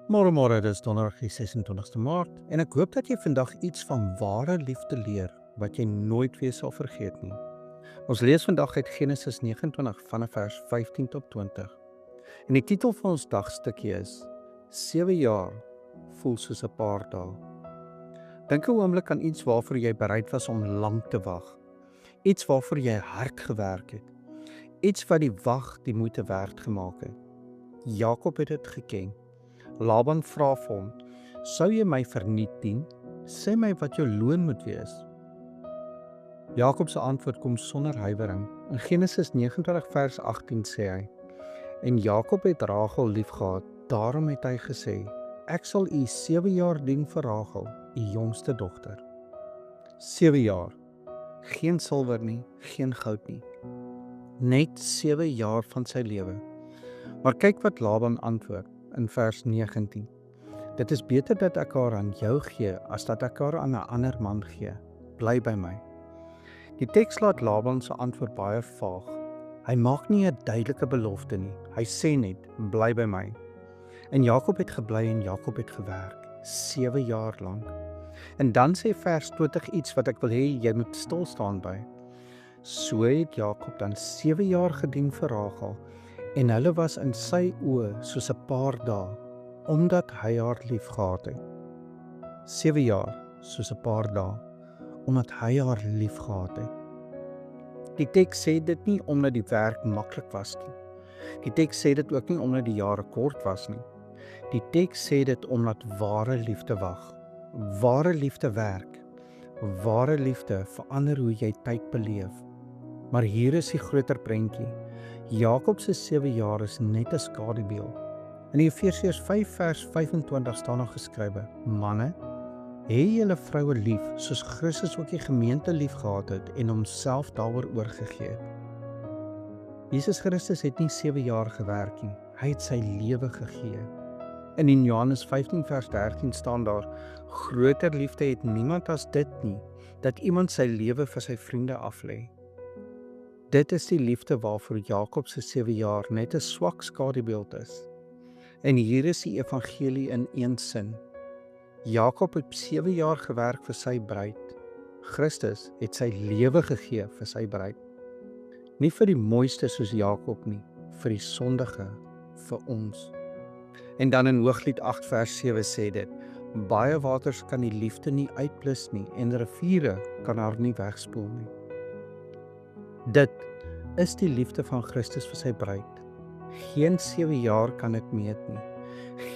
Môre, dis donderdag die 26ste Maart en ek hoop dat jy vandag iets van ware liefde leer wat jy nooit weer sal vergeet nie. Ons lees vandag uit Genesis 29 vanaf vers 15 tot 20. En die titel van ons dagstukkie is 7 jaar voel soos 'n paar dae. Dink 'n oomblik aan iets waarvoor jy bereid was om lank te wag. Iets waarvoor jy hard gewerk het. Iets wat die wag die moeite werd gemaak het. Jakob het dit geken. Laban vra vir hom, sou jy my verniet dien? Sê my wat jou loon moet wees. Jakob se antwoord kom sonder huiwering. In Genesis 29 vers 18 sê hy, en Jakob het Rachel liefgehad, daarom het hy gesê, ek sal u 7 jaar dien vir Rachel, u jongste dogter. 7 jaar, geen silwer nie, geen goud nie. Net 7 jaar van sy lewe. Maar kyk wat Laban antwoord. In vers 19. Dit is beter dat ek haar aan jou gee, as dat ek haar aan 'n ander man gee. Bly by my. Die teks laat Laban se antwoord baie vaag. Hy maak nie 'n duidelike belofte nie. Hy sê net, bly by my. En Jakob het gebly en Jakob het gewerk. 7 jaar lank. En dan sê vers 20 iets wat ek wil hê jy moet stil staan by. So het Jakob dan 7 jaar gedien vir Rachel, en hulle was in sy oë soos 'n paar dae, omdat hy haar lief gehad het. 7 jaar soos 'n paar dae, omdat hy haar lief gehad het. Die teks sê dit nie omdat die werk maklik was nie. Die teks sê dit ook nie omdat die jare kort was nie. Die teks sê dit omdat ware liefde wag. Ware liefde werk. Ware liefde verander hoe jy tyd beleef. Maar hier is die groter prentjie. Jakob se 7 jaar is net 'n skadubeeld. In Efesiërs 5 vers 25 staan daar geskrywe: Manne, hê julle vroue lief, soos Christus ook die gemeente lief gehad het en homself daaroor oorgegee het. Jesus Christus het nie 7 jaar gewerk nie, hy het sy lewe gegee. En in Johannes 15 vers 13 staan daar: groter liefde het niemand as dit nie, dat iemand sy lewe vir sy vriende aflê. Dit is die liefde waarvoor Jakob se 7 jaar net 'n swak skadubeeld is. En hier is die evangelie in een sin. Jakob het 7 jaar gewerk vir sy bruid. Christus het sy lewe gegee vir sy bruid. Nie vir die mooiste soos Jakob nie, vir die sondige, vir ons. En dan in Hooglied 8 vers 7 sê dit: baie waters kan die liefde nie uitblus nie, en riviere kan haar nie wegspoel nie. Dit is die liefde van Christus vir sy bruid. Geen 7 jaar kan dit meet nie.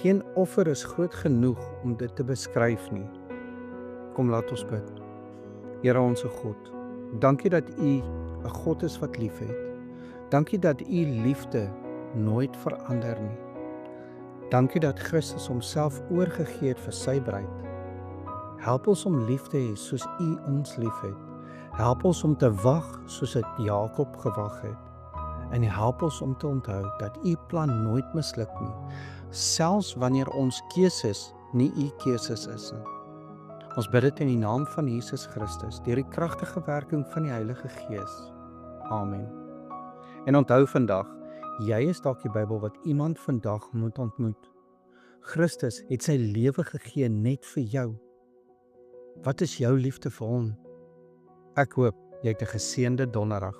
Geen offer is groot genoeg om dit te beskryf nie. Kom laat ons bid. Here onsse God, dankie dat U 'n God is wat lief het. Dankie dat U liefde nooit verander nie. Dankie dat Christus homself oorgegee het vir sy bruid. Help ons om lief te hê soos U ons lief het. Help ons om te wag soos dit Jakob gewag het. En help ons om te onthou dat U plan nooit misluk nie, selfs wanneer ons keuses nie U keuses is nie. Ons bid dit in die naam van Jesus Christus, deur die kragtige werking van die Heilige Gees. Amen. En onthou vandag, jy is dalk die Bybel wat iemand vandag moet ontmoet. Christus het sy lewe gegee net vir jou. Wat is jou liefde vir hom? Ek hoop jy het 'n geseënde donderdag.